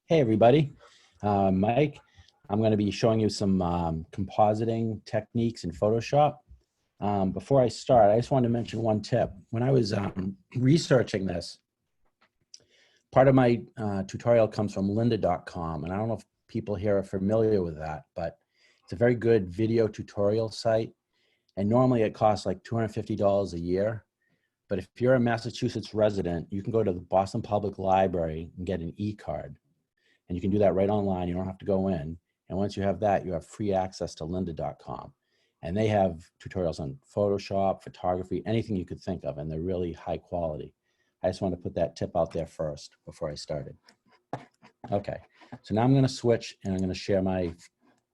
Hey everybody, Mike. I'm going to be showing you some compositing techniques in Photoshop. Before I start, I just wanted to mention one tip. When I was researching this, part of my tutorial comes from lynda.com, and I don't know if people here are familiar with that, but it's a very good video tutorial site, and normally it costs like $250 a year. But if you're a Massachusetts resident, you can go to the Boston Public Library and get an e-card. And you can do that right online. You don't have to go in. And once you have that, you have free access to lynda.com. And they have tutorials on Photoshop, photography, anything you could think of. And they're really high quality. I just want to put that tip out there first before I started. Okay, so now I'm going to switch and I'm going to share my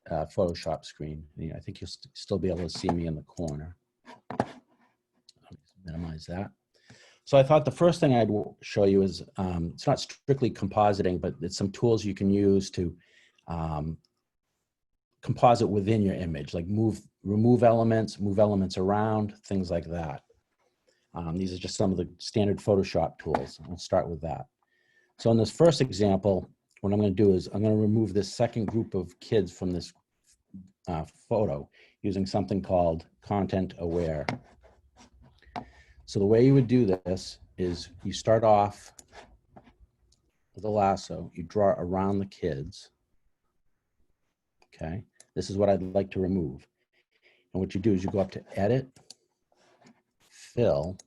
Photoshop screen. I think you'll still be able to see me in the corner. Minimize that. So I thought the first thing I'd show you is, it's not strictly compositing, but it's some tools you can use to composite within your image, like remove elements, move elements around, things like that. These are just some of the standard Photoshop tools. I'll start with that. So in this first example, what I'm going to do is I'm going to remove this second group of kids from this photo using something called content aware. So the way you would do this is you start off with a lasso, you draw around the kids, okay? This is what I'd like to remove. And what you do is you go up to Edit, Fill,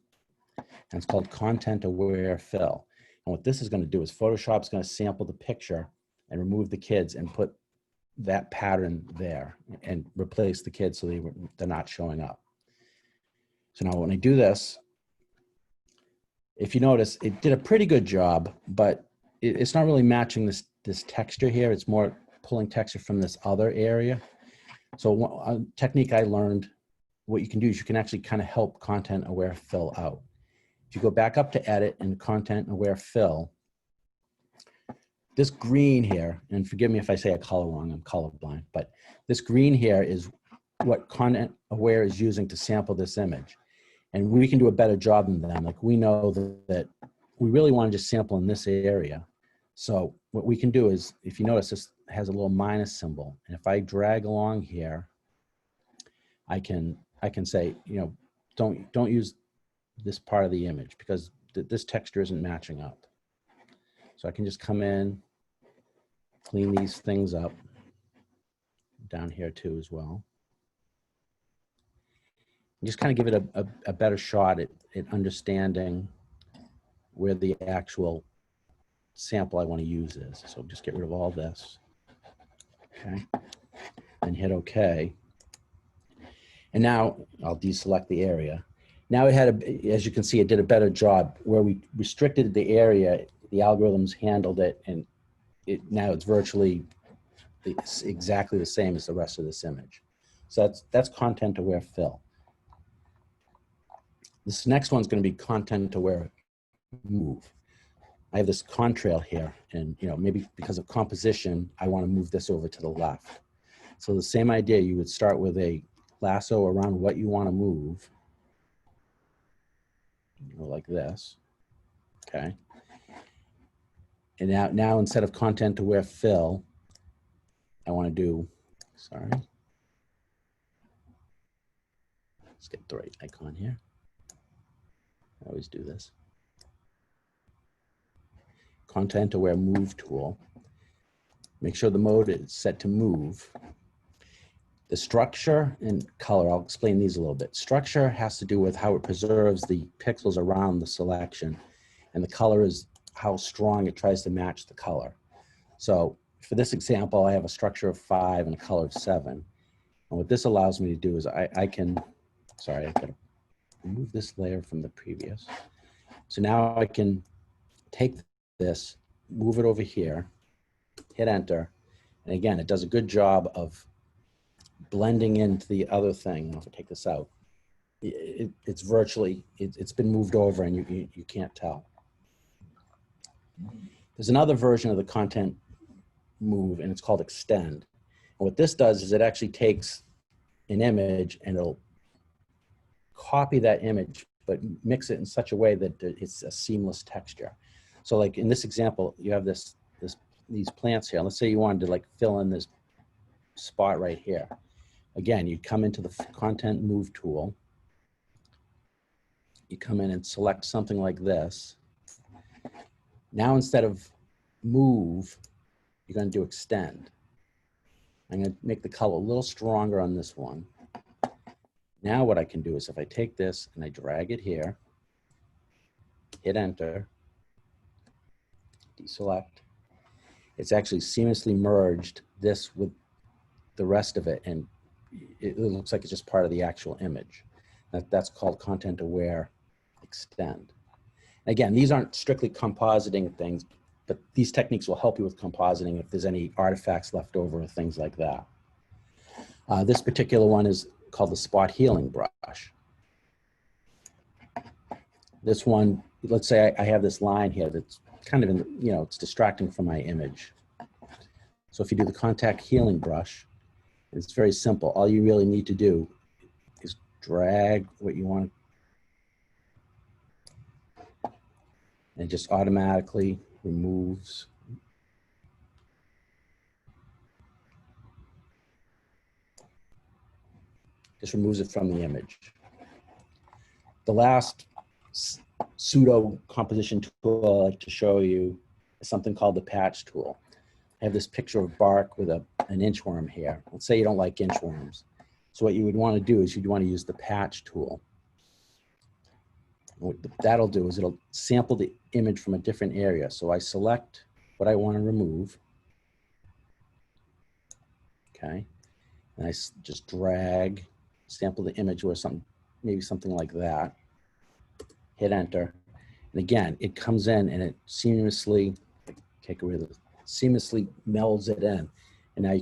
and it's called Content Aware Fill. And what this is going to do is Photoshop's going to sample the picture and remove the kids and put that pattern there and replace the kids so they're not showing up. So now when I do this, if you notice, it did a pretty good job, but it's not really matching this texture here. It's more pulling texture from this other area. So a technique I learned, what you can do is you can actually kind of help content aware fill out. If you go back up to Edit and Content Aware Fill, this green here, and forgive me if I say a color wrong, I'm colorblind, but this green here is what Content Aware is using to sample this image. And we can do a better job than them. Like we know that we really want to just sample in this area. So what we can do is, if you notice, this has a little minus symbol. And if I drag along here, I can say, don't use this part of the image because this texture isn't matching up. So I can just come in, clean these things up down here too as well. Just kind of give it a better shot at understanding where the actual sample I want to use is. So just get rid of all this, okay, and hit OK. And now I'll deselect the area. Now it had, as you can see, it did a better job where we restricted the area. The algorithms handled it, and now it's virtually exactly the same as the rest of this image. So that's content aware fill. This next one's going to be content aware move. I have this contrail here, and maybe because of composition, I want to move this over to the left. So the same idea, you would start with a lasso around what you want to move, like this, okay? And now instead of content aware fill, I want to do, sorry, let's get the right icon here. I always do this. Content aware move tool. Make sure the mode is set to move. The structure and color, I'll explain these a little bit. Structure has to do with how it preserves the pixels around the selection, and the color is how strong it tries to match the color. So for this example, I have a structure of 5 and a color of 7. And what this allows me to do is I can, sorry, I've got to remove this layer from the previous. So now I can take this, move it over here, hit enter, and again, it does a good job of blending into the other thing. If I take this out, it's virtually, it's been moved over and you can't tell. There's another version of the content move, and it's called extend. And what this does is it actually takes an image and it'll copy that image, but mix it in such a way that it's a seamless texture. So like in this example, you have this these plants here. Let's say you wanted to like fill in this spot right here. Again, you come into the content move tool. You come in and select something like this. Now, instead of move, you're going to do extend. I'm going to make the color a little stronger on this one. Now what I can do is if I take this and I drag it here, hit enter, deselect, it's actually seamlessly merged this with the rest of it, and it looks like it's just part of the actual image. That's called content aware extend. Again, these aren't strictly compositing things, but these techniques will help you with compositing if there's any artifacts left over or things like that. This particular one is called the spot healing brush. This one, let's say I have this line here that's kind of in, it's distracting from my image. So if you do the contact healing brush, it's very simple. All you really need to do is drag what you want, and it just automatically removes. Just removes it from the image. The last pseudo composition tool I like to show you is something called the patch tool. I have this picture of bark with an inchworm here. Let's say you don't like inchworms. So what you would want to do is you'd want to use the patch tool. What that'll do is it'll sample the image from a different area. So I select what I want to remove. Okay. And I just drag, sample the image or something, maybe something like that. Hit enter. And again, it comes in and it seamlessly, take away the, seamlessly melds it in. And now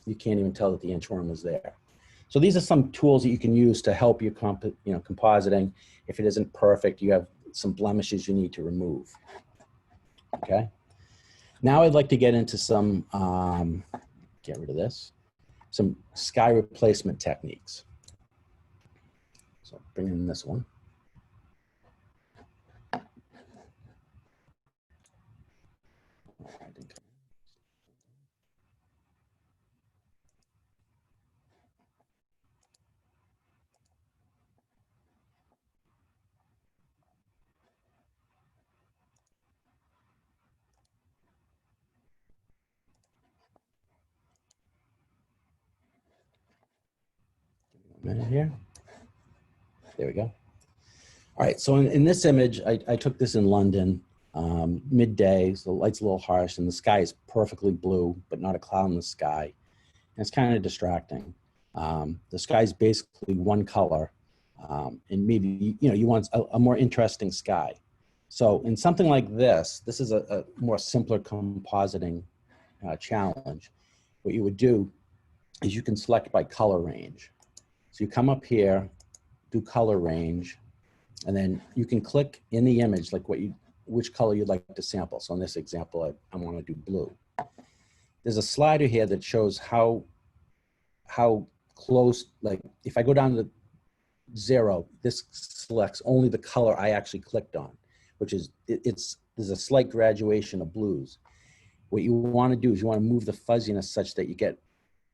you can't even tell that the inchworm is there. So these are some tools that you can use to help you, compositing. If it isn't perfect, you have some blemishes you need to remove. Okay. Now I'd like to get into some, get rid of this, some sky replacement techniques. So bring in this one. Minute here. There we go. All right, so in this image, I took this in London, midday, so the light's a little harsh and the sky is perfectly blue, but not a cloud in the sky. And it's kind of distracting. The sky's basically one color, and maybe, you want a more interesting sky. So in something like this is a more simpler compositing challenge. What you would do is you can select by color range. So you come up here, do color range, and then you can click in the image like which color you'd like to sample. So in this example, I want to do blue. There's a slider here that shows how close, like if I go down to 0, this selects only the color I actually clicked on, which is, there's a slight graduation of blues. What you want to do is you want to move the fuzziness such that you get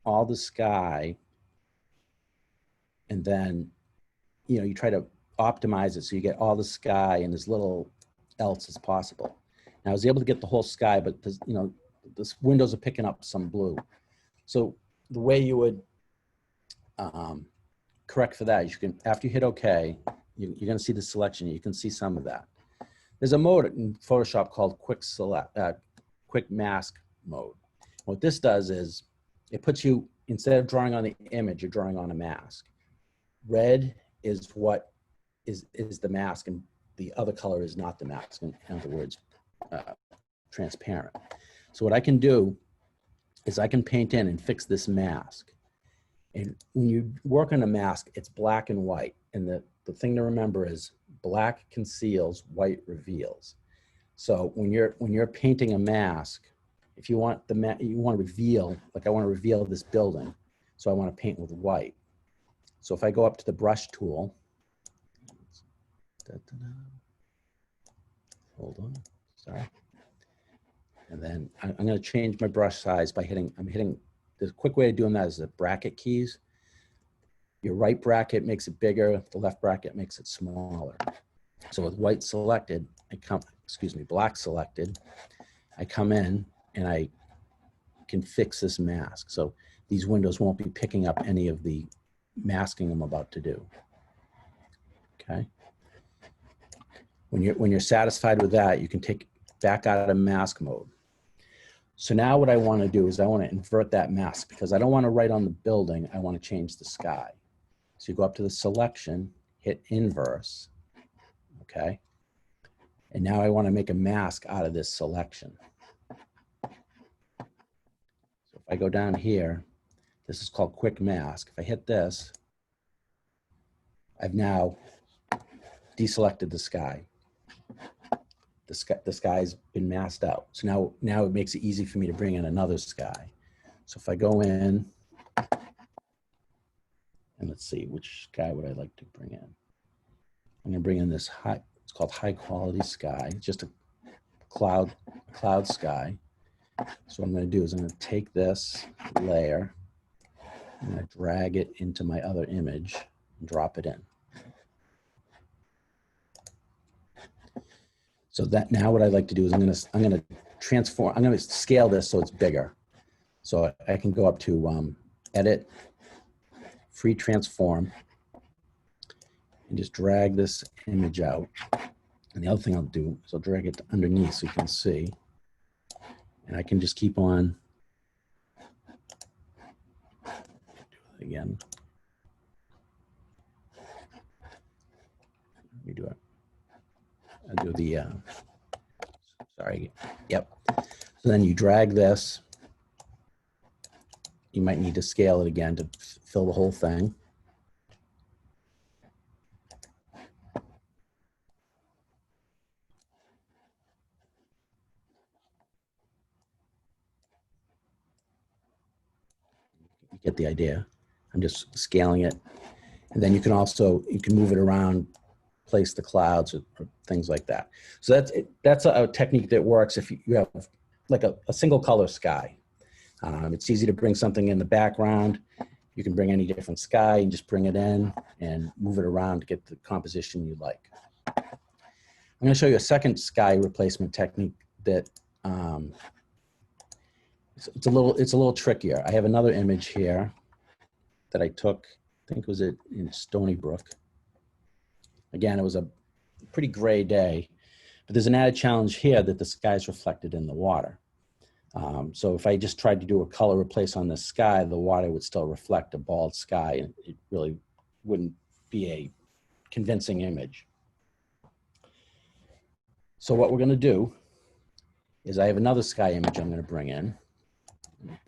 all the sky, and then, you try to optimize it so you get all the sky and as little else as possible. Now I was able to get the whole sky, but the windows are picking up some blue. So the way you would correct for that is you can, after you hit OK, you're going to see the selection. You can see some of that. There's a mode in Photoshop called quick mask mode. What this does is it puts you, instead of drawing on the image, you're drawing on a mask. Red is what is the mask, and the other color is not the mask. In other words, transparent. So what I can do is I can paint in and fix this mask. And when you work on a mask, it's black and white. And the thing to remember is black conceals, white reveals. So when you're painting a mask, if you want you want to reveal, like I want to reveal this building, so I want to paint with white. So if I go up to the brush tool, hold on, sorry. And then I'm going to change my brush size by hitting, the quick way of doing that is the bracket keys. Your right bracket makes it bigger, the left bracket makes it smaller. So with white selected, black selected, I come in and I can fix this mask. So these windows won't be picking up any of the masking I'm about to do. Okay. When you're satisfied with that, you can take back out of mask mode. So now what I want to do is I want to invert that mask because I don't want to write on the building. I want to change the sky. So you go up to the selection, hit inverse. Okay. And now I want to make a mask out of this selection. So if I go down here, this is called quick mask. If I hit this, I've now deselected the sky. The sky's been masked out. So now it makes it easy for me to bring in another sky. So if I go in, and let's see, which sky would I like to bring in? I'm gonna bring in this it's called high quality sky, just a cloud sky. So what I'm gonna do is I'm gonna take this layer, I'm gonna drag it into my other image and drop it in. So that now what I'd like to do is I'm gonna transform, I'm gonna scale this so it's bigger. So I can go up to edit, free transform, and just drag this image out. And the other thing I'll do is I'll drag it underneath so you can see. And I can just keep on, do it again. Let me do it. I'll do the, sorry, yep. So then you drag this. You might need to scale it again to fill the whole thing. You get the idea. I'm just scaling it. And then you can move it around, place the clouds or things like that. So that's a technique that works if you have like a single color sky. It's easy to bring something in the background. You can bring any different sky and just bring it in and move it around to get the composition you like. I'm going to show you a second sky replacement technique that it's a little trickier. I have another image here that I took, I think it was in Stony Brook. Again, it was a pretty gray day, but there's an added challenge here that the sky is reflected in the water. So if I just tried to do a color replace on the sky, the water would still reflect a bald sky, and it really wouldn't be a convincing image. So what we're going to do is I have another sky image I'm going to bring in.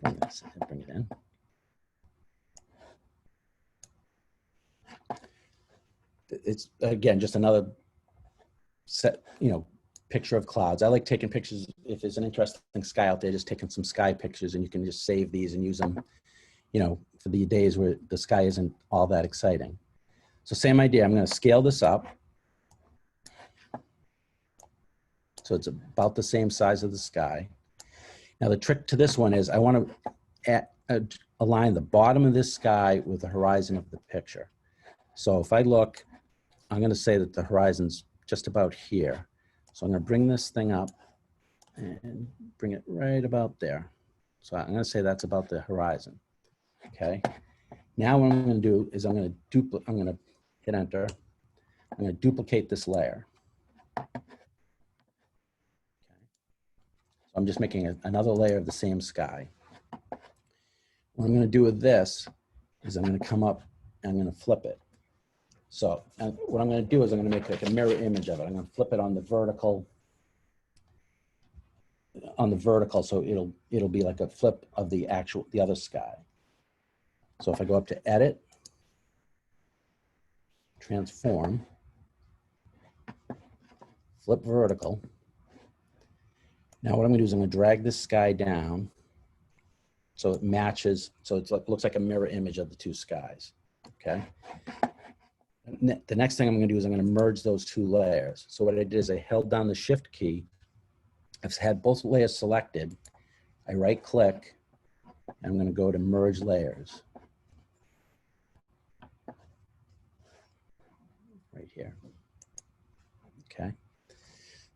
Bring it in. It's again just another set, picture of clouds. I like taking pictures. If there's an interesting sky out there, just taking some sky pictures, and you can just save these and use them, for the days where the sky isn't all that exciting. So same idea. I'm going to scale this up. So it's about the same size of the sky. Now the trick to this one is I want to align the bottom of this sky with the horizon of the picture. So if I look, I'm going to say that the horizon's just about here. So I'm going to bring this thing up and bring it right about there. So I'm going to say that's about the horizon. Okay. Now what I'm going to do is I'm going to hit enter. I'm going to duplicate this layer. Okay. So I'm just making another layer of the same sky. What I'm going to do with this is I'm going to come up and I'm going to flip it. So what I'm going to do is I'm going to make like a mirror image of it. I'm going to flip it on the vertical. So it'll be like a flip of the other sky. So if I go up to edit, transform, flip vertical. Now what I'm going to do is I'm going to drag this sky down so it matches. So it's looks like a mirror image of the two skies. Okay. The next thing I'm going to do is I'm going to merge those two layers. So what I did is I held down the shift key I've had both layers selected. I right click, and I'm going to go to merge layers. Right here. Okay.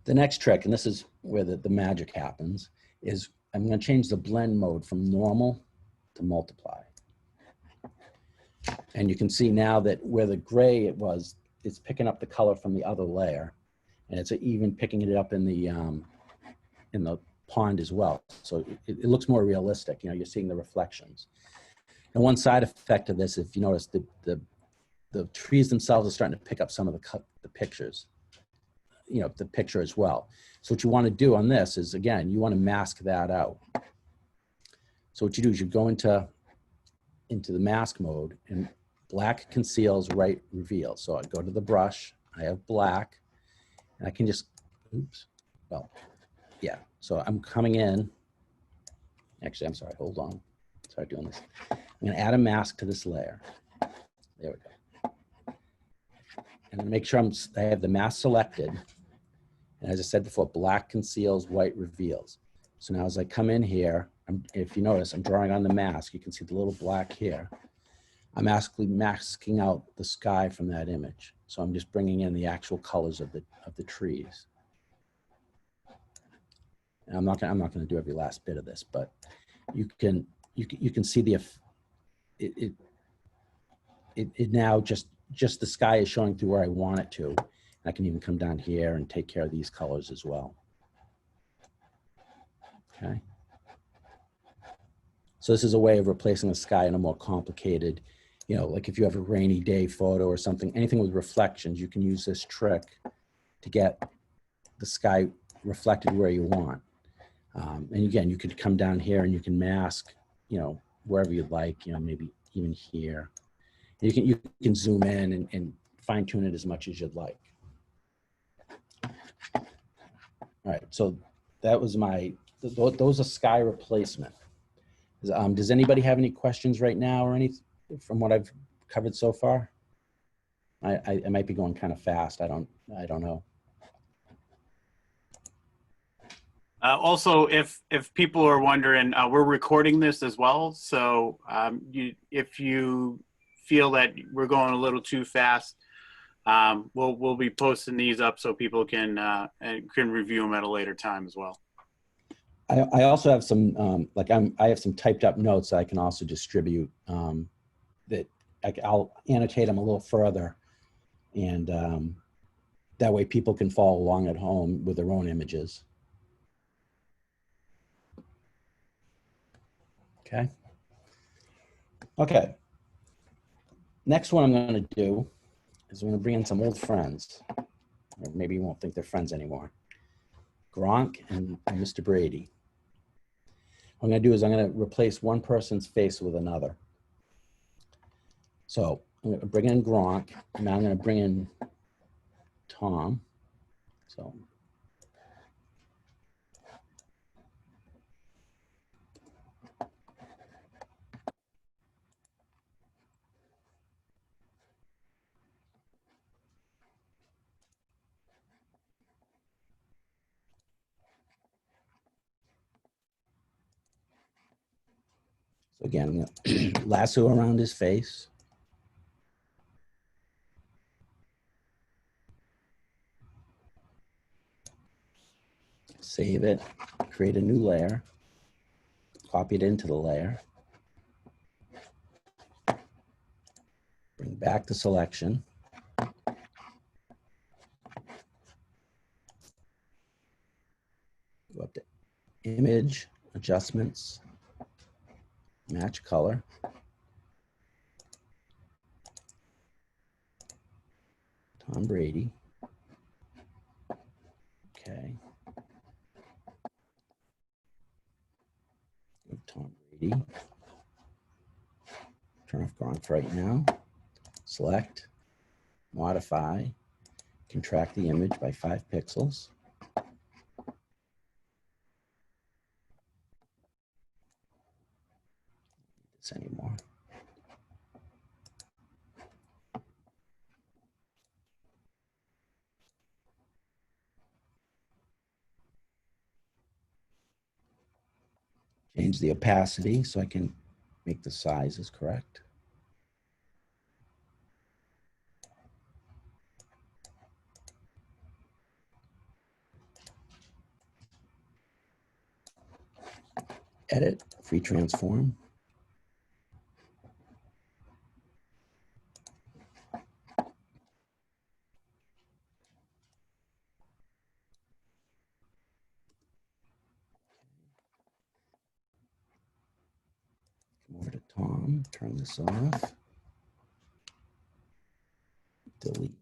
The next trick, and this is where the magic happens, is I'm going to change the blend mode from normal to multiply. And you can see now that where the gray it was, it's picking up the color from the other layer, and it's even picking it up in the pond as well. So it looks more realistic. You know, you're seeing the reflections. And one side effect of this, if you notice, the trees themselves are starting to pick up some of the pictures, you know, the picture as well. So what you want to do on this is, again, you want to mask that out. So what you do is you go into the mask mode, and black conceals, white reveals. So I go to the brush, I have black, and I can just, oops, well, yeah. So I'm coming in, actually, I'm sorry, hold on. Start doing this. I'm going to add a mask to this layer. There we go. And make sure I have the mask selected. And as I said before, black conceals, white reveals. So now as I come in here, if you notice, I'm drawing on the mask. You can see the little black here. I'm actually masking out the sky from that image. So I'm just bringing in the actual colors of the trees. And I'm not going to do every last bit of this, but you can see it now just the sky is showing through where I want it to. I can even come down here and take care of these colors as well. Okay. So this is a way of replacing the sky in a more complicated, you know, like if you have a rainy day photo or something, anything with reflections, you can use this trick to get the sky reflected where you want. And again, you could come down here and you can mask, you know, wherever you'd like, you know, maybe even here. You can zoom in and fine tune it as much as you'd like. All right, so that was those are sky replacement. Does anybody have any questions right now or anything from what I've covered so far? I might be going kind of fast. I don't know. Also, if people are wondering, we're recording this as well. So if you feel that we're going a little too fast, we'll be posting these up so people can review them at a later time as well. I also have some I have some typed up notes that I can also distribute that I'll annotate them a little further, and that way people can follow along at home with their own images. Okay. Okay. Next one I'm going to do is I'm going to bring in some old friends, or maybe you won't think they're friends anymore. Gronk and Mr. Brady. What I'm going to do is I'm going to replace one person's face with another. So I'm going to bring in Gronk, and now I'm going to bring in Tom. So again, I'm going to lasso around his face. Save it, create a new layer, copy it into the layer, bring back the selection, go up to image, adjustments, match color, Tom Brady, okay, Tom Brady, turn off Gronk for right now, select, modify, contract the image by 5 pixels. This anymore. change the opacity so I can make the sizes correct. Edit, free transform. Come over to Tom, turn this off. Delete.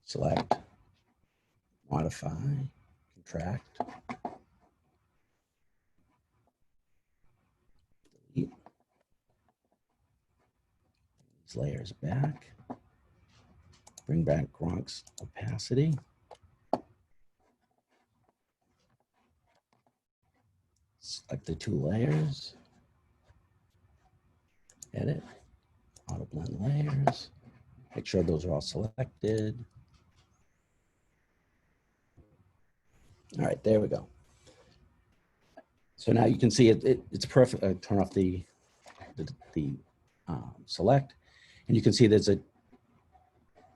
Select, modify, contract. Delete. These layers back. Bring back Gronk's opacity. Select the two layers. Edit, auto blend layers. Make sure those are all selected. All right, there we go. So now you can see it's perfect. Turn off the select, and you can see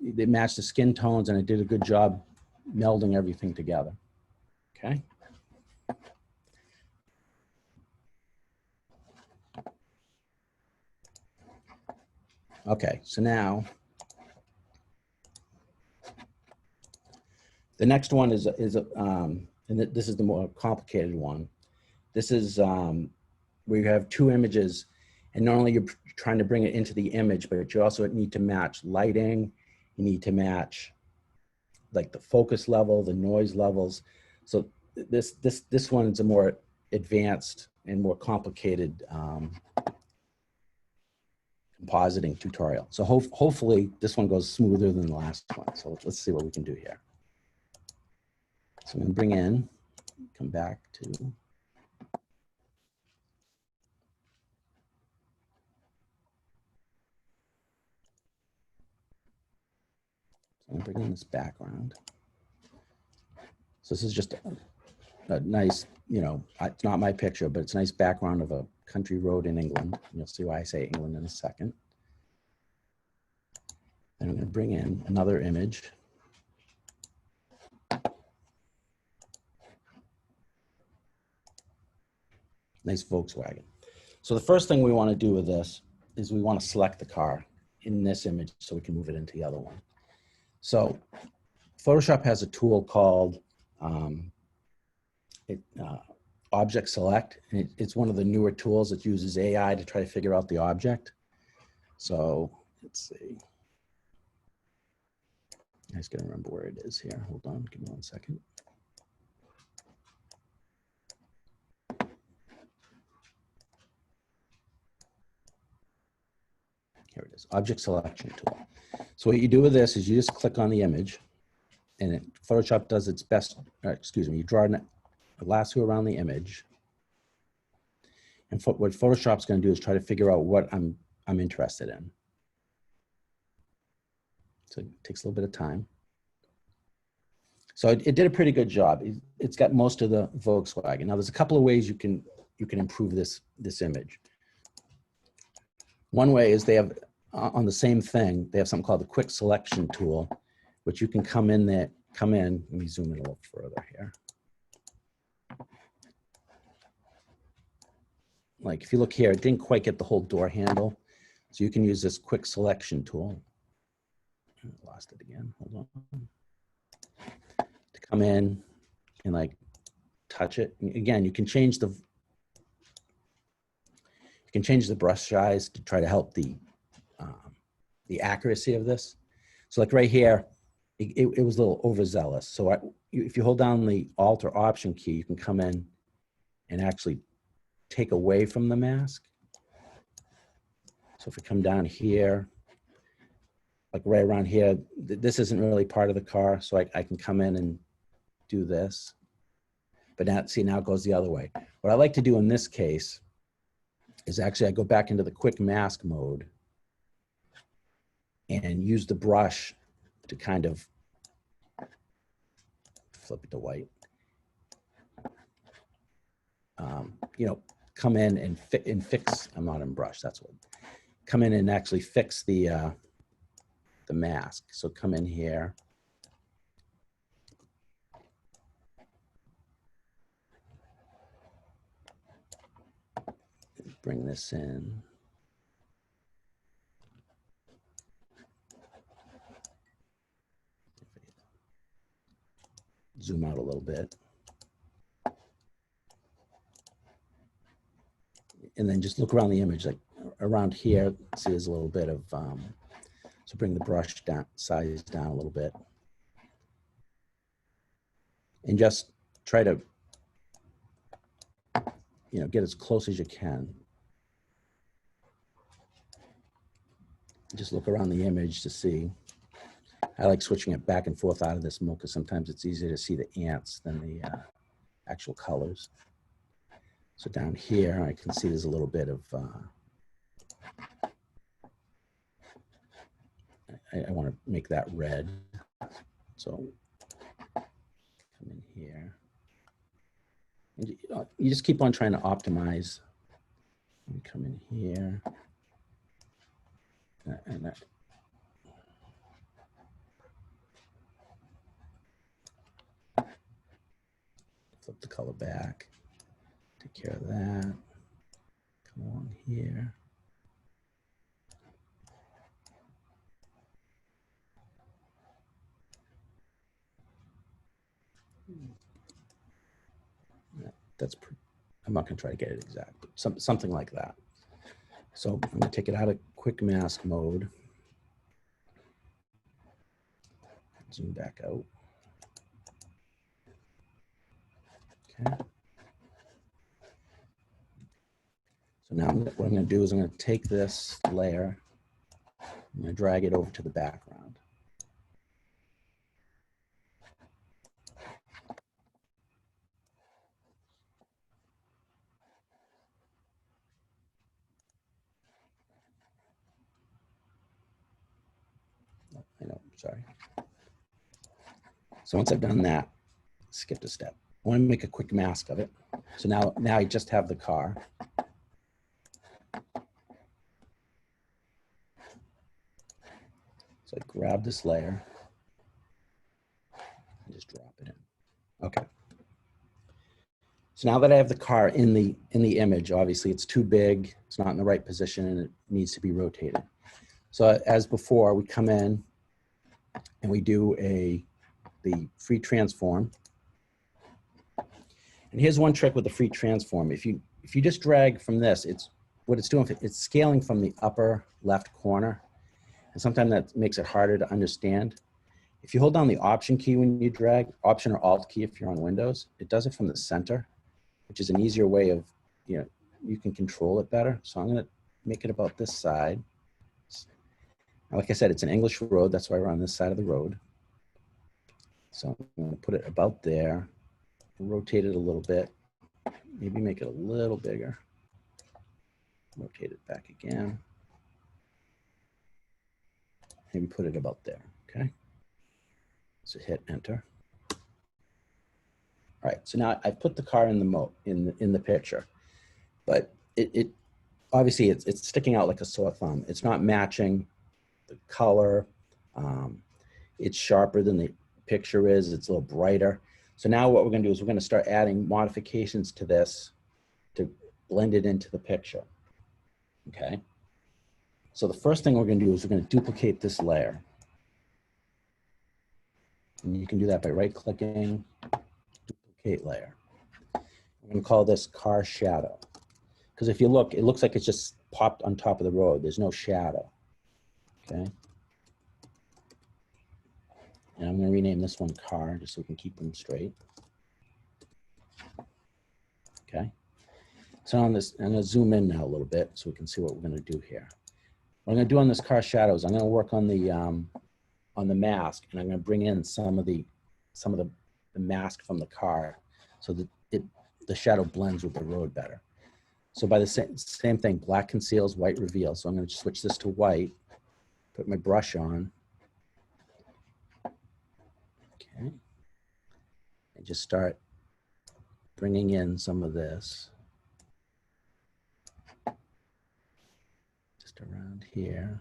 they match the skin tones, and it did a good job melding everything together. Okay. Okay, so now the next one is and this is the more complicated one. This is where you have two images, and not only you're trying to bring it into the image, but you also need to match lighting. You need to match like the focus level, the noise levels. So this one's a more advanced and more complicated compositing tutorial. So hopefully this one goes smoother than the last one. So let's see what we can do here. So I'm going to bring in, come back to I'm going to bring in this background. So this is just a nice, you know, it's not my picture, but it's a nice background of a country road in England. You'll see why I say England in a second. And I'm going to bring in another image. Nice Volkswagen. So the first thing we want to do with this is we want to select the car in this image so we can move it into the other one. So Photoshop has a tool called Object Select. And it's one of the newer tools that uses AI to try to figure out the object. So let's see. I just gotta remember where it is here. Hold on, give me 1 second. Here it is, Object Selection Tool. So what you do with this is you just click on the image, and Photoshop does its best, excuse me, you draw a lasso around the image. And what Photoshop's gonna do is try to figure out what I'm interested in. So it takes a little bit of time. So it did a pretty good job. It's got most of the Volkswagen. Now there's a couple of ways you can improve this image. One way is they have on the same thing, they have something called the Quick Selection Tool, which you can come in, let me zoom in a little further here. Like if you look here, it didn't quite get the whole door handle. So you can use this Quick Selection Tool. I lost it again, hold on. To come in and like touch it. And again, you can change the brush size to try to help the accuracy of this. So like right here, it was a little overzealous. So if you hold down the Alt or Option key, you can come in and actually take away from the mask. So if we come down here, like right around here, this isn't really part of the car, so I can come in and do this. But now, see, now it goes the other way. What I like to do in this case is actually I go back into the quick mask mode and use the brush to kind of flip it to white you know, come in and fix, I'm not in brush, that's what, come in and actually fix the mask. So come in here. Bring this in. Zoom out a little bit. And then just look around the image, like around here, see there's a little bit of, so bring the brush down, size down a little bit. And just try to, you know, get as close as you can. Just look around the image to see. I like switching it back and forth out of this mode because sometimes it's easier to see the ants than the actual colors. So down here, I can see there's a little bit of, I want to make that red. So come in here. And you just keep on trying to optimize. And come in here. And that. Flip the color back. Take care of that. Come along here. That's, I'm not going to try to get it exact, but something like that. So I'm going to take it out of quick mask mode. Zoom back out. Okay. So now what I'm going to do is I'm going to take this layer, I'm going to drag it over to the background. I know, sorry. So once I've done that, skipped a step. I want to make a quick mask of it. So now I just have the car. So I grab this layer and just drop it in. Okay. So now that I have the car in the image, obviously it's too big, it's not in the right position, and it needs to be rotated. So as before, we come in and we do the free transform. And here's one trick with the free transform. If you just drag from this, what it's doing, it's scaling from the upper left corner. And sometimes that makes it harder to understand. If you hold down the Option key when you drag, Option or Alt key if you're on Windows, it does it from the center, which is an easier way of, you know, you can control it better. So I'm gonna make it about this side. Now, like I said, it's an English road, that's why we're on this side of the road. So I'm gonna put it about there, rotate it a little bit, maybe make it a little bigger. Rotate it back again. Maybe put it about there, okay? So hit enter. All right, so now I've put the car in the picture, but it obviously it's sticking out like a sore thumb. It's not matching the color. It's sharper than the picture is. It's a little brighter. So now what we're gonna do is we're gonna start adding modifications to this to blend it into the picture, okay? So the first thing we're gonna do is we're gonna duplicate this layer. And you can do that by right-clicking, duplicate layer. I'm gonna call this car shadow. Because if you look, it looks like it's just popped on top of the road. There's no shadow, okay? And I'm gonna rename this one car just so we can keep them straight. Okay. So on this, I'm gonna zoom in now a little bit so we can see what we're gonna do here. What I'm gonna do on this car shadows, I'm gonna work on the mask, and I'm gonna bring in some of the mask from the car so that the shadow blends with the road better. So by the same thing, black conceals, white reveals. So I'm gonna switch this to white, put my brush on. Okay. And just start bringing in some of this. Just around here.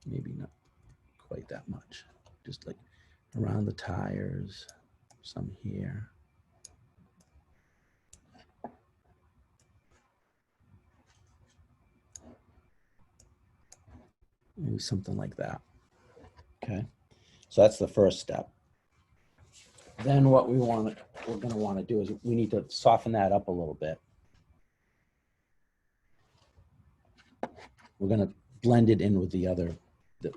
Maybe not quite that much. Just like around the tires, some here. Maybe something like that. Okay, so that's the first step. Then what we're going to want to do is we need to soften that up a little bit. We're going to blend it in with the other,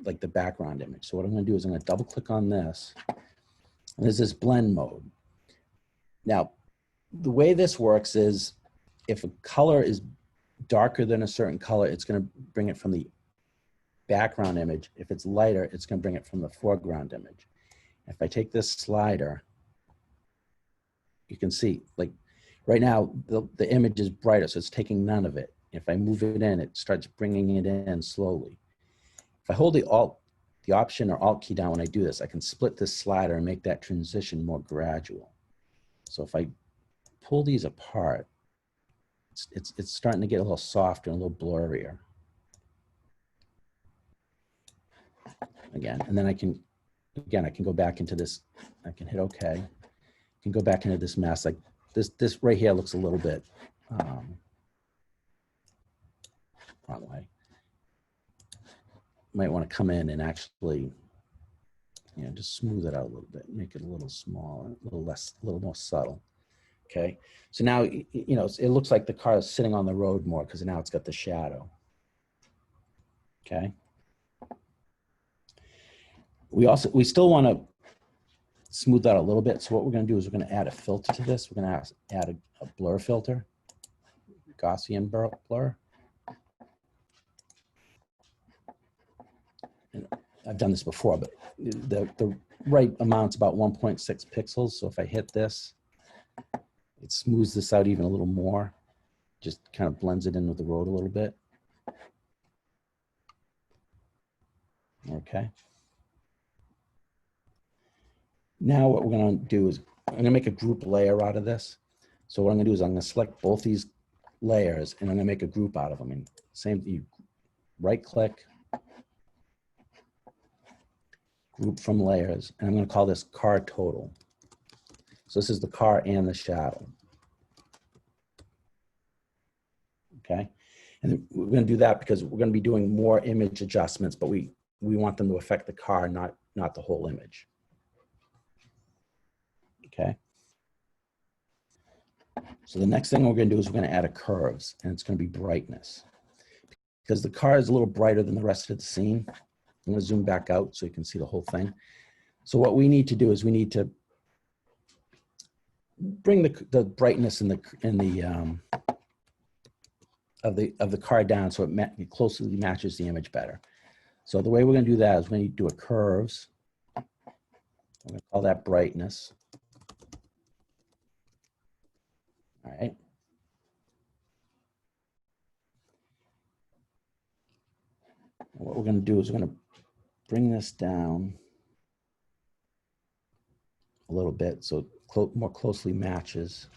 like the background image. So what I'm going to do is I'm going to double click on this. And there's this blend mode. Now, the way this works is if a color is darker than a certain color, it's going to bring it from the background image. If it's lighter, it's going to bring it from the foreground image. If I take this slider, you can see, like right now, the image is brighter, so it's taking none of it. If I move it in, it starts bringing it in slowly. If I hold the Option or Alt key down when I do this, I can split this slider and make that transition more gradual. So if I pull these apart, it's starting to get a little softer and a little blurrier. Again, and then I can go back into this. I can hit OK. I can go back into this mess. Like this right here looks a little bit wrong way. Might want to come in and actually, just smooth it out a little bit, make it a little smaller, a little more subtle. Okay, so now it looks like the car is sitting on the road more because now it's got the shadow. Okay. We still want to smooth that a little bit. So what we're going to do is we're going to add a filter to this. We're going to add a blur filter, Gaussian blur. And I've done this before, but the right amount's about 1.6 pixels. So if I hit this, it smooths this out even a little more. Just kind of blends it in with the road a little bit. Okay. Now what we're going to do is I'm going to make a group layer out of this. So what I'm going to do is I'm going to select both these layers and I'm going to make a group out of them. And same thing, you right click, group from layers, and I'm going to call this car total. So this is the car and the shadow. Okay. And we're going to do that because we're going to be doing more image adjustments, but we want them to affect the car, not the whole image. Okay. So the next thing we're going to do is we're going to add a curves, and it's going to be brightness. Because the car is a little brighter than the rest of the scene. I'm going to zoom back out so you can see the whole thing. So what we need to do is we need to bring the brightness of the car down so it closely matches the image better. So the way we're going to do that is we need to do a curves. I'm going to call that brightness. All right. And what we're going to do is we're going to bring this down a little bit so it more closely matches.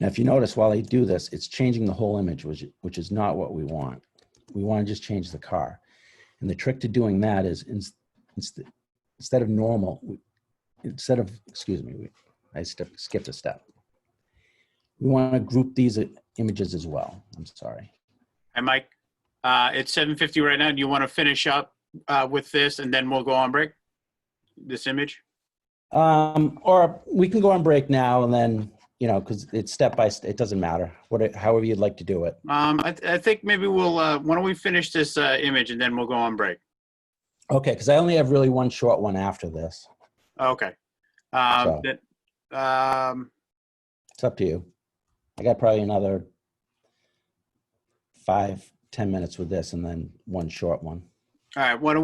Now, if you notice, while I do this, it's changing the whole image, which is not what we want. We want to just change the car. And the trick to doing that is instead of normal, excuse me, I skipped a step. We want to group these images as well. I'm sorry. Hi, Mike. It's 7:50 right now. Do you want to finish up with this and then we'll go on break? This image? Or we can go on break now and then, because it's step by step. It doesn't matter. However you'd like to do it. I think maybe we'll, why don't we finish this image and then we'll go on break? Okay, because I only have really one short one after this. Okay. It's up to you. I got probably another 5-10 minutes with this and then one short one. All right. Why don't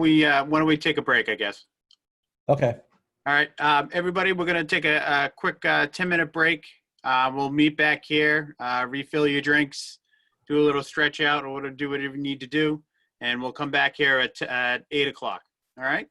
we take a break, I guess? Okay. All right. Everybody, we're going to take a quick 10-minute break. We'll meet back here, refill your drinks, do a little stretch out, or do whatever you need to do, and we'll come back here at 8 o'clock. All right?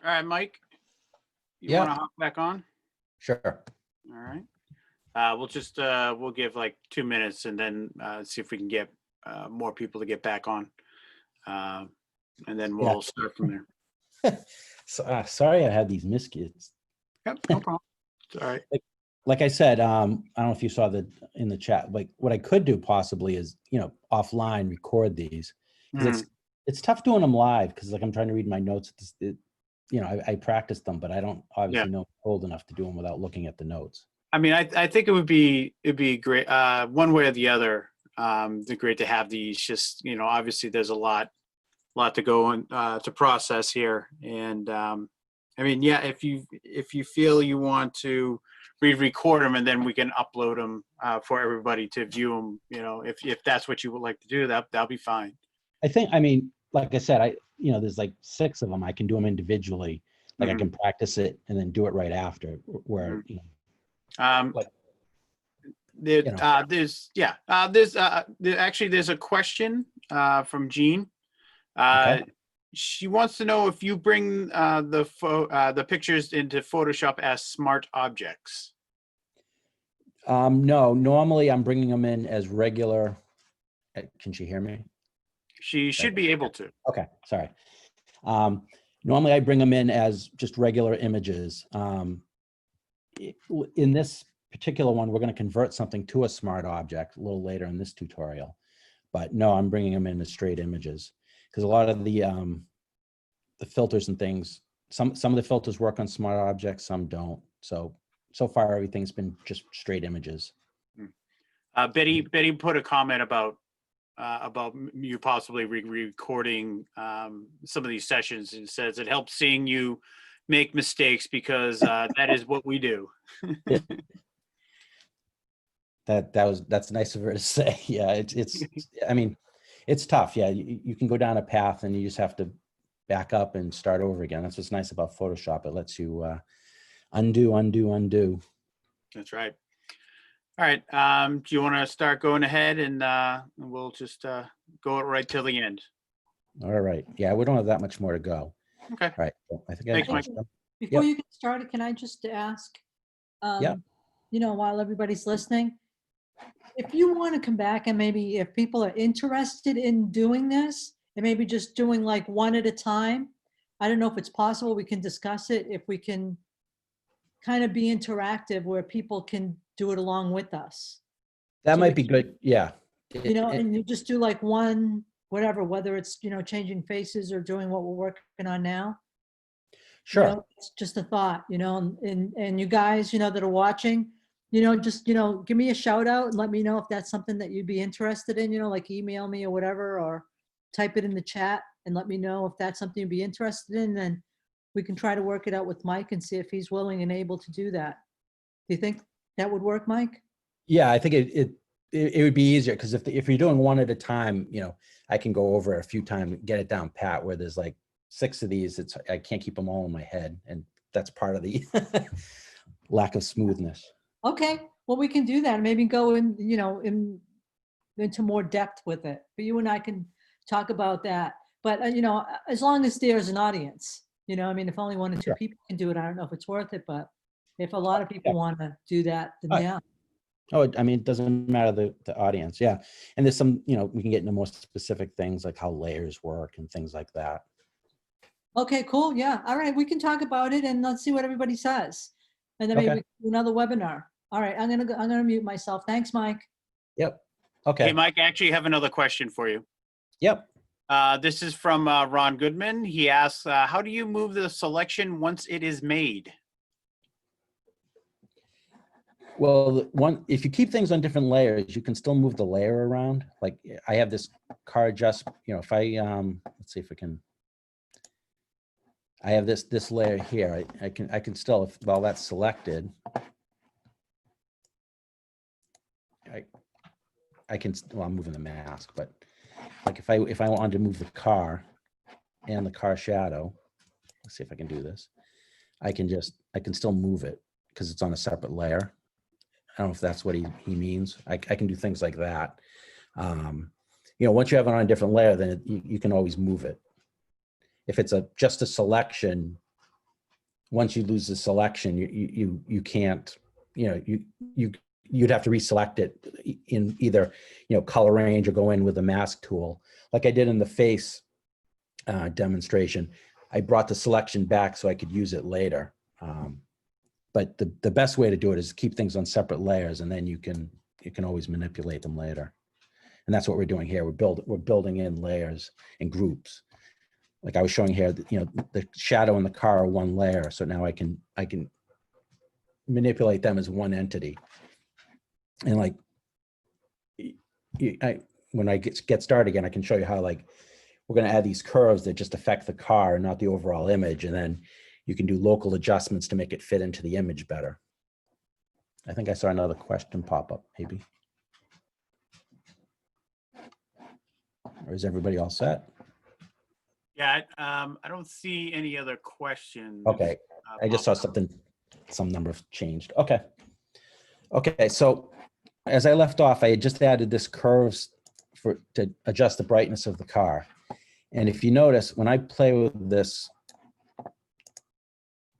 All right, Mike, you Yeah. want to hop back on? Sure. All right. We'll just we'll give like 2 minutes and then see if we can get more people to get back on, and then Yeah. we'll start from there. So, sorry, I had these miskids. Yep, no problem. It's all right. Like I said, I don't know if you saw the in the chat. Like what I could do possibly is, offline record these because it's tough doing them live because like I'm trying to read my notes. I practiced them, but I don't obviously know old enough to do them without looking at the notes. I mean, I think it'd be great one way or the other. They're great to have these. Just obviously there's a lot to go and to process here, and I mean, yeah, if you feel you want to re-record them and then we can upload them for everybody to view them, if that's what you would like to do, that'll be fine. I mean, like I said, there's like 6 of them. I can do them individually. Like I can practice it and then do it right after. Where there's a question from Jean. Okay. She wants to know if you bring the pictures into Photoshop as smart objects. No, normally I'm bringing them in as regular. Can she hear me? She should be able to. Okay, sorry. Normally I bring them in as just regular images. In this particular one, we're going to convert something to a smart object a little later in this tutorial. But no, I'm bringing them in as straight images because a lot of the filters and things, some of the filters work on smart objects, some don't. So far everything's been just straight images. Betty put a comment about you possibly recording some of these sessions, and says it helps seeing you make mistakes because that is what we do. That's nice of her to say. Yeah, it's I mean, it's tough. Yeah, you can go down a path and you just have to back up and start over again. That's what's nice about Photoshop. It lets you undo. That's right. All right. Do you want to start going ahead and we'll just go right till the end? All right. Yeah, we don't have that much more to go. Okay. All right. So I think Thanks, Mike. Before you get started, can I just ask, while everybody's listening, if you want to come back and maybe if people are interested in doing this and maybe just doing like one at a time, I don't know if it's possible, we can discuss it, if we can kind of be interactive where people can do it along with us. That might be good. Yeah. And you just do like one, whatever, whether it's, changing faces or doing what we're working on now. Sure. It's just a thought, and you guys, that are watching, just, give me a shout out and let me know if that's something that you'd be interested in, like email me or whatever, or type it in the chat and let me know if that's something you'd be interested in. Then we can try to work it out with Mike and see if he's willing and able to do that. Do you think that would work, Mike? Yeah, I think it would be easier because if you're doing one at a time, I can go over it a few times and get it down pat. Where there's like 6 of these, I can't keep them all in my head, and that's part of the lack of smoothness. Okay, well, we can do that. Maybe go into more depth with it. But you and I can talk about that. But as long as there's an audience, I mean, if only 1 or 2 people can do it, I don't know if it's worth it. But if a lot of people want to do that, then yeah. Oh, I mean, it doesn't matter the audience. Yeah. And there's some, we can get into more specific things like how layers work and things like that. Okay, cool. Yeah. All right. We can talk about it and let's see what everybody says. And then maybe we can do another webinar. All right. I'm going to mute myself. Thanks, Mike. Yep. Okay. Hey, Mike, I actually have another question for you. Yep. This is from Ron Goodman. He asks, how do you move the selection once it is made? Well, if you keep things on different layers, you can still move the layer around. Like I have this car adjust, if I, let's see if we can, I have this layer here. I can still, while that's selected, I can, well, I'm moving the mask, but like if I wanted to move the car and the car shadow, let's see if I can do this. I can still move it because it's on a separate layer. I don't know if that's what he means. I can do things like that. Once you have it on a different layer, then you can always move it. If it's just a selection, once you lose the selection, you can't, you'd have to reselect it in either, color range or go in with a mask tool. Like I did in the face demonstration, I brought the selection back so I could use it later. But the best way to do it is keep things on separate layers, and then you can always manipulate them later. And that's what we're doing here. We're building in layers and groups. Like I was showing here, the shadow and the car are one layer. So now I can manipulate them as one entity. And like, when I get started again, I can show you how, like, we're going to add these curves that just affect the car and not the overall image. And then you can do local adjustments to make it fit into the image better. I think I saw another question pop up, maybe. Or is everybody all set? Yeah, I don't see any other questions. Okay, I just saw something, some number changed. Okay. Okay, so as I left off, I had just added this curves to adjust the brightness of the car. And if you notice, when I play with this,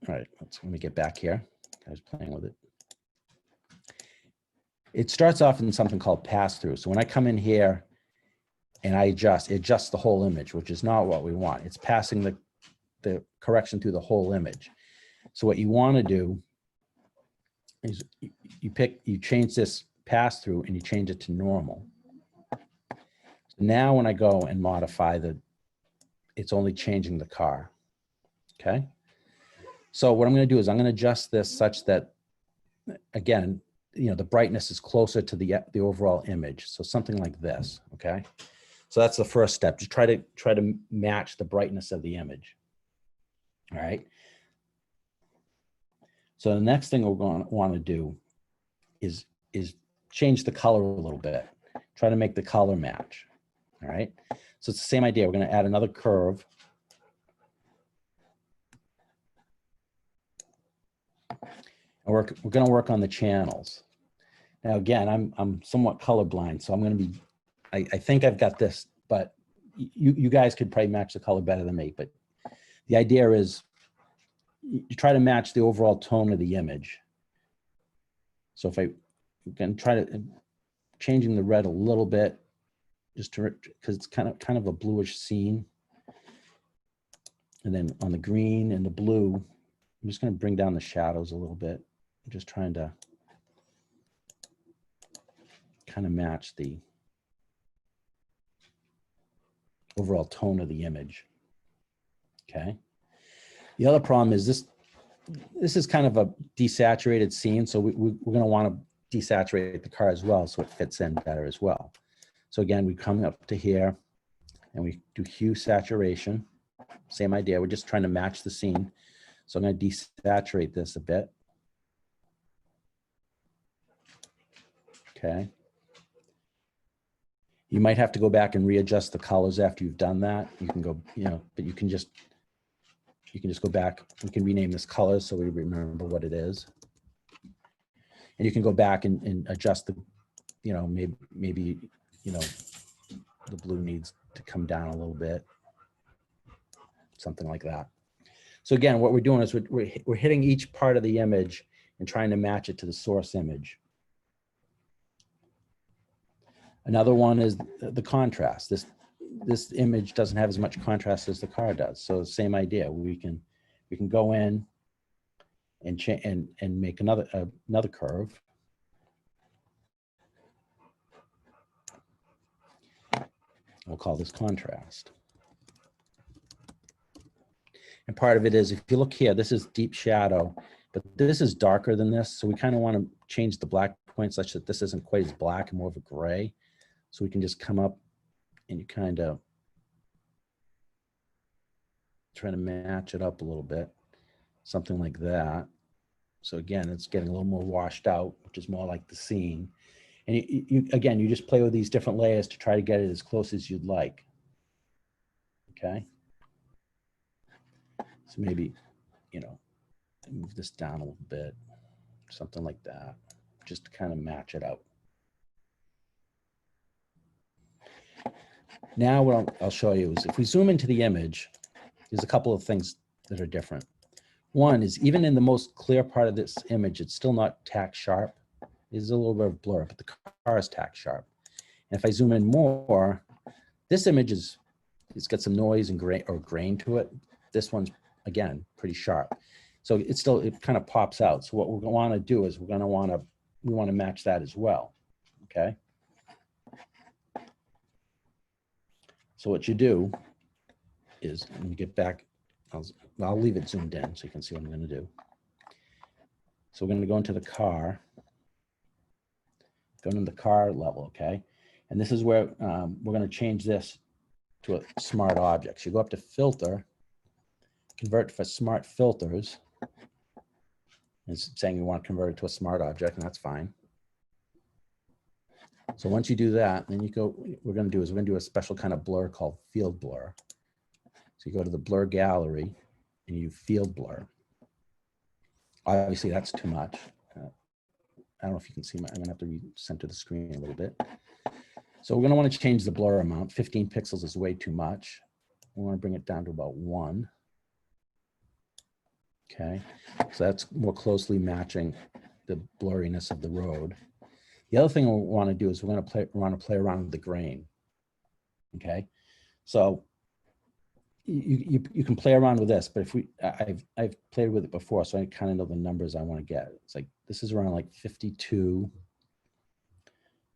all right, let me get back here. I was playing with it. It starts off in something called pass-through. So when I come in here and I adjust, it adjusts the whole image, which is not what we want. It's passing the correction through the whole image. So what you want to do is you change this pass-through and you change it to normal. Now when I go and modify it's only changing the car, okay? So what I'm going to do is I'm going to adjust this such that, again, the brightness is closer to the overall image. So something like this, okay? So that's the first step. Just try to match the brightness of the image. All right. So the next thing we're going to want to do is change the color a little bit. Try to make the color match. All right. So it's the same idea. We're going to add another curve. And we're going to work on the channels. Now, again, I'm somewhat colorblind, so I'm going to be, I think I've got this, but you guys could probably match the color better than me. But the idea is you try to match the overall tone of the image. So if I can try to changing the red a little bit, just because it's kind of a bluish scene. And then on the green and the blue, I'm just going to bring down the shadows a little bit. I'm just trying to kind of match the overall tone of the image. Okay. The other problem is this is kind of a desaturated scene, so we're going to want to desaturate the car as well so it fits in better as well. So again, we come up to here and we do hue saturation. Same idea. We're just trying to match the scene. So I'm going to desaturate this a bit. Okay. You might have to go back and readjust the colors after you've done that. You can go, but you can just go back. We can rename this color so we remember what it is. And you can go back and adjust the, maybe the blue needs to come down a little bit, something like that. So again, what we're doing is we're hitting each part of the image and trying to match it to the source image. Another one is the contrast. This image doesn't have as much contrast as the car does. So same idea. We can go in and make another curve. We'll call this contrast. And part of it is, if you look here, this is deep shadow, but this is darker than this. So we kind of want to change the black point such that this isn't quite as black and more of a gray. So we can just come up and you kind of try to match it up a little bit, something like that. So again, it's getting a little more washed out, which is more like the scene. And again, you just play with these different layers to try to get it as close as you'd like. Okay. So maybe, move this down a little bit, something like that, just to kind of match it out. Now what I'll show you is if we zoom into the image, there's a couple of things that are different. One is even in the most clear part of this image, it's still not tack sharp. There's a little bit of blur, but the car is tack sharp. And if I zoom in more, this image it's got some noise and grain to it. This one's, again, pretty sharp. So it kind of pops out. So what we're gonna wanna do is we wanna match that as well, okay? So what you do is, let me get back, I'll leave it zoomed in so you can see what I'm gonna do. So we're gonna go into the car, go into the car level, okay? And this is where we're gonna change this to a smart object. So you go up to filter, convert for smart filters. It's saying you want to convert it to a smart object, and that's fine. So once you do that, then you go, we're gonna do a special kind of blur called field blur. So you go to the blur gallery and you field blur. Obviously that's too much. I don't know if you can see I'm gonna have to recenter the screen a little bit. So we're gonna want to change the blur amount. 15 pixels is way too much. We want to bring it down to about 1. Okay, so that's more closely matching the blurriness of the road. The other thing we want to do is we want to play around with the grain. Okay, so you can play around with this, but if I've played with it before, so I kind of know the numbers I want to get. It's like this is around like 52.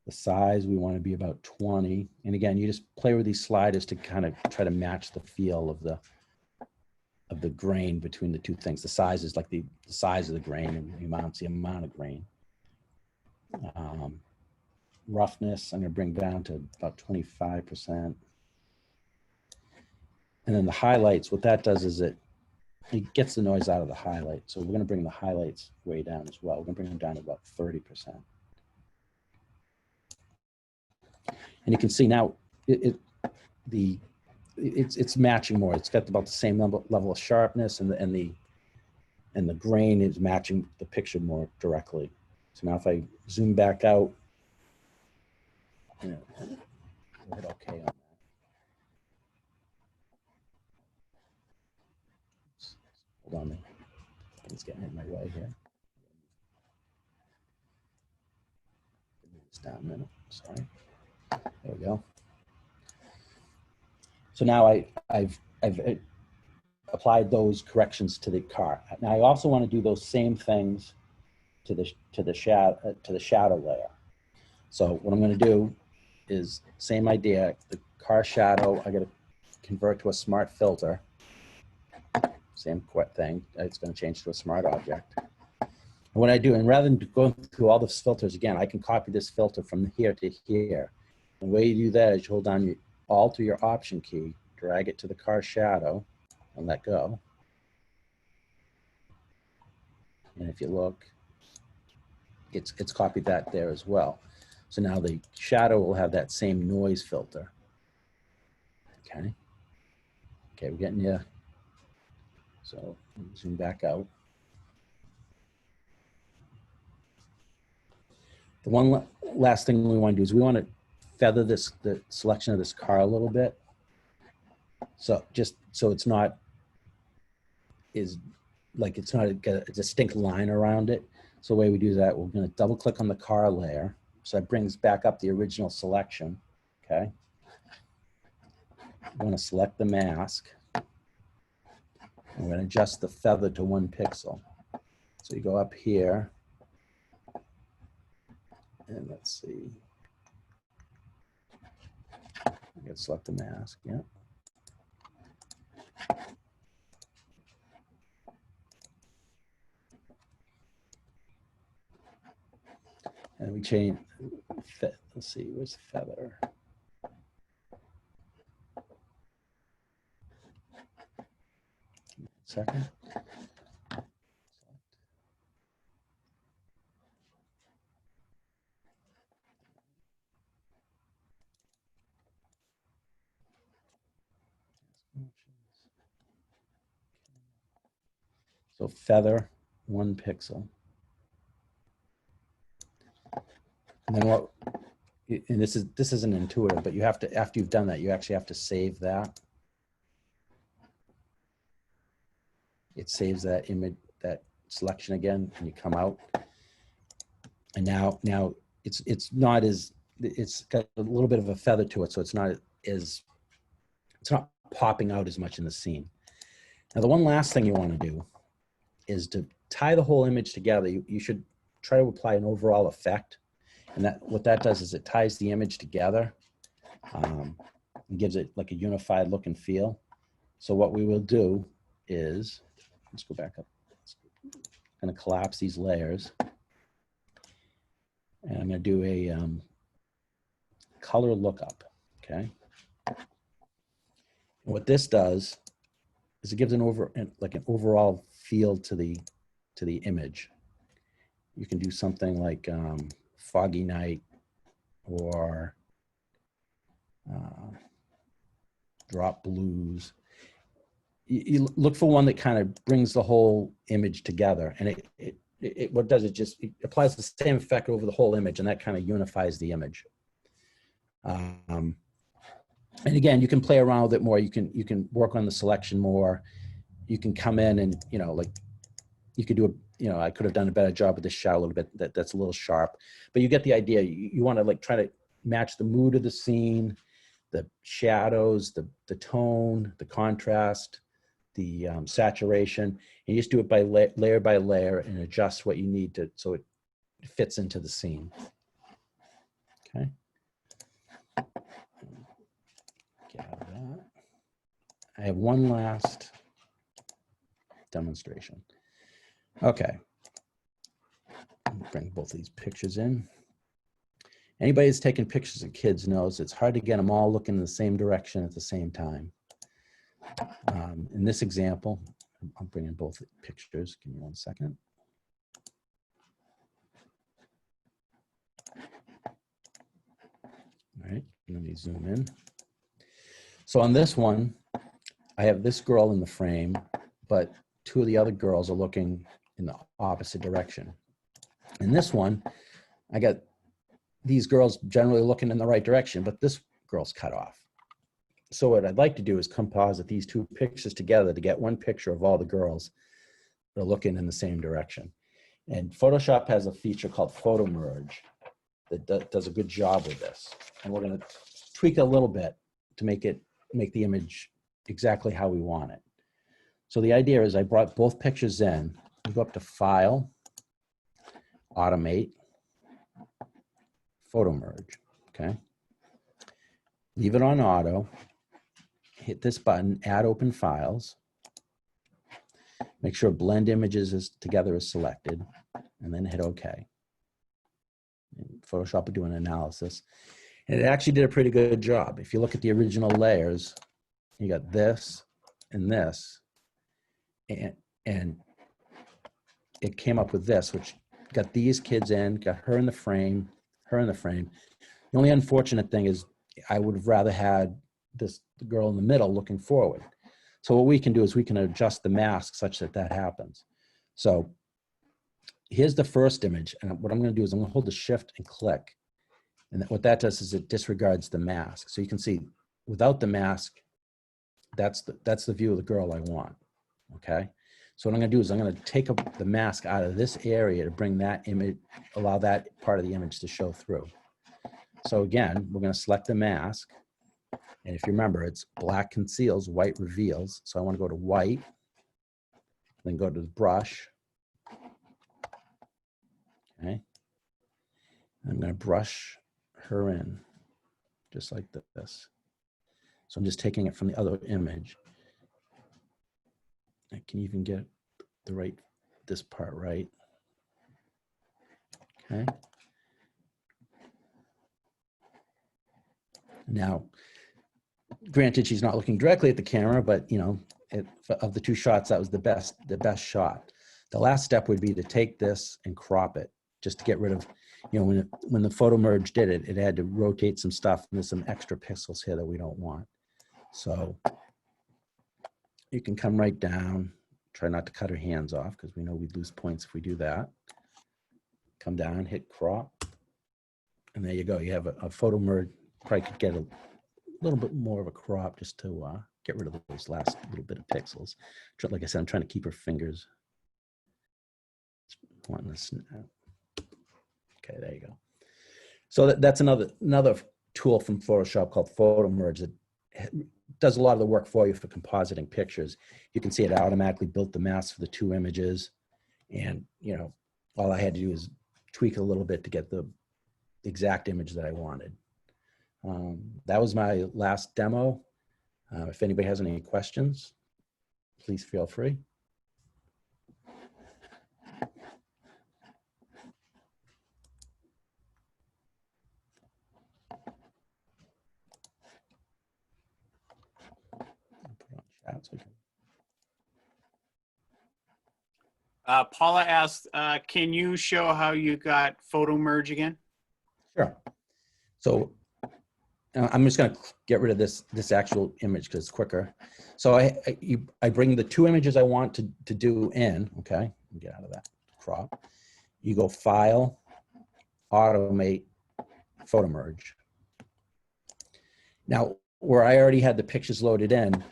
The size we want to be about 20, and again, you just play with these sliders to kind of try to match the feel of the grain between the two things. The size is like the size of the grain, and the amount of grain. Roughness, I'm going to bring down to about 25%. And then the highlights, what that does is it gets the noise out of the highlight. So we're going to bring the highlights way down as well. We're going to bring them down to about 30%. And you can see now it's matching more. It's got about the same level of sharpness, and the grain is matching the picture more directly. So now if I zoom back out, we'll hit OK on that. Hold on, it's getting in my way here. It's down a minute. Sorry. There we go. So now I've applied those corrections to the car. Now I also want to do those same things to the shadow layer. So what I'm going to do is same idea. The car shadow I got to convert to a smart filter. Same thing. It's going to change to a smart object. And what I do, and rather than going through all those filters again, I can copy this filter from here to here. And the way you do that is you hold down Alt or your Option key, drag it to the car shadow, and let go. And if you look, it's copied that there as well. So now the shadow will have that same noise filter. Okay. Okay, we're getting you. So zoom back out. The one last thing we want to do is we want to feather the selection of this car a little bit. So just so it's not it's not a distinct line around it. So the way we do that, we're going to double click on the car layer. So that brings back up the original selection. Okay. I'm going to select the mask. I'm going to adjust the feather to 1 pixel. So you go up here. And let's see. You can select the mask. Yeah. And we change, let's see, where's the feather? Second. So feather 1 pixel. And then what? And this isn't intuitive, but you have to, after you've done that, you actually have to save that. it saves that image, that selection again, and you come out. And now it's not as, it's got a little bit of a feather to it, so it's not popping out as much in the scene. Now, the one last thing you want to do is to tie the whole image together. You should try to apply an overall effect. And that what that does is it ties the image together and gives it like a unified look and feel. So what we will do is, let's go back up. I'm going to collapse these layers. And I'm going to do a color lookup, okay? And what this does is it gives an overall feel to the image. You can do something like foggy night or drop blues. You look for one that kind of brings the whole image together, and what does it just, it applies the same effect over the whole image, and that kind of unifies the image. And again, you can play around with it more. You can work on the selection more. You can come in and, you know, like you could do I could have done a better job with this shot a little bit. That's a little sharp, but you get the idea. You want to like try to match the mood of the scene, the shadows, the tone, the contrast, the saturation, and you just do it by layer by layer and adjust what you need to, so it fits into the scene. Okay. Get out of that. I have one last demonstration. Okay. Bring both of these pictures in. Anybody that's taken pictures of kids knows it's hard to get them all looking in the same direction at the same time. In this example, I'm bringing both pictures. Give me 1 second. All right, let me zoom in. So on this one, I have this girl in the frame, but two of the other girls are looking in the opposite direction. In this one, I got these girls generally looking in the right direction, but this girl's cut off. So what I'd like to do is composite these two pictures together to get one picture of all the girls that are looking in the same direction. And Photoshop has a feature called photo merge that does a good job with this. And we're going to tweak a little bit to make the image exactly how we want it. So the idea is I brought both pictures in. You go up to File, Automate, Photo Merge, okay? Leave it on auto. Hit this button, Add Open Files. Make sure Blend Images together is selected, and then hit OK. And Photoshop will do an analysis. And it actually did a pretty good job. If you look at the original layers, you got this and this, and it came up with this, which got these kids in, got her in the frame, her in the frame. The only unfortunate thing is I would have rather had the girl in the middle looking forward. So what we can do is we can adjust the mask such that that happens. So here's the first image, and what I'm going to do is I'm going to hold the shift and click, and what that does is it disregards the mask. So you can see without the mask, that's the view of the girl I want. Okay. So what I'm going to do is I'm going to take the mask out of this area to bring that image, allow that part of the image to show through. So again, we're going to select the mask. And if you remember, it's black conceals, white reveals. So I want to go to white, then go to the brush. Okay. I'm going to brush her in just like this. So I'm just taking it from the other image. I can even get this part right. Okay. Now, granted, she's not looking directly at the camera, but you know, of the two shots, that was the best shot. The last step would be to take this and crop it, just to get rid of, you know, when the photo merge did it, it had to rotate some stuff, and there's some extra pixels here that we don't want. So you can come right down, try not to cut her hands off because we know we'd lose points if we do that. Come down, hit crop, and there you go. You have a photo merge. Probably could get a little bit more of a crop just to get rid of those last little bit of pixels. Like I said, I'm trying to keep her fingers. Wanting to snap. Okay, there you go. So that's another tool from Photoshop called Photo Merge that does a lot of the work for you for compositing pictures. You can see it automatically built the mask for the two images. And, you know, all I had to do is tweak a little bit to get the exact image that I wanted. That was my last demo. If anybody has any questions, please feel free. Chat so we can... Paula asked, can you show how you got photo merge again? Sure. So I'm just going to get rid of this actual image because it's quicker. So I bring the two images I want to do in. Okay, get out of that crop. You go File, Automate, Photo Merge. Now, where I already had the pictures loaded in,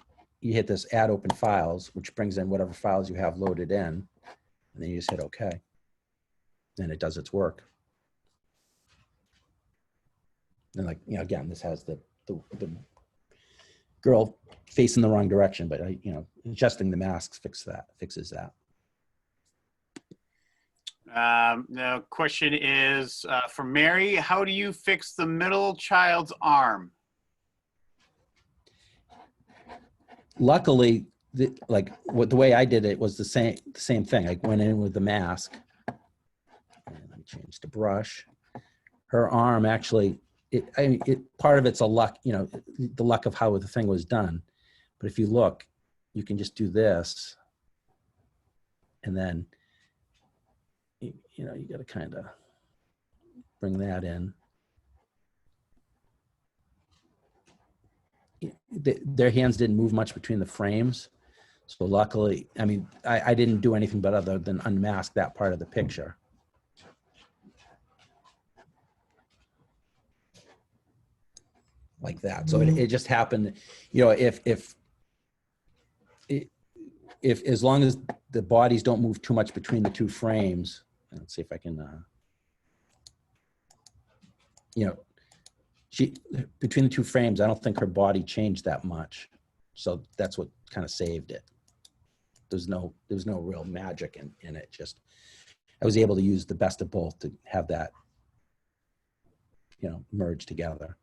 you hit this Add Open Files, which brings in whatever files you have loaded in, and then you just hit OK. Then it does its work. And like, you know, again, this has the girl facing the wrong direction, but you know, adjusting the masks fixes that. The question is for Mary, how do you fix the middle child's arm? Luckily, the way I did it was the same thing. I went in with the mask. And let me change the brush. Her arm actually, part of it's a luck, you know, the luck of how the thing was done. But if you look, you can just do this, and then you know, you got to kind of bring that in. Their hands didn't move much between the frames. So luckily, I mean, I didn't do anything but other than unmask that part of the picture. Like that. So it just happened, you know, if as long as the bodies don't move too much between the two frames, let's see if I can, you know, between the two frames, I don't think her body changed that much. So that's what kind of saved it. There's no real magic in it. Just, I was able to use the best of both to have that, you know, merge together.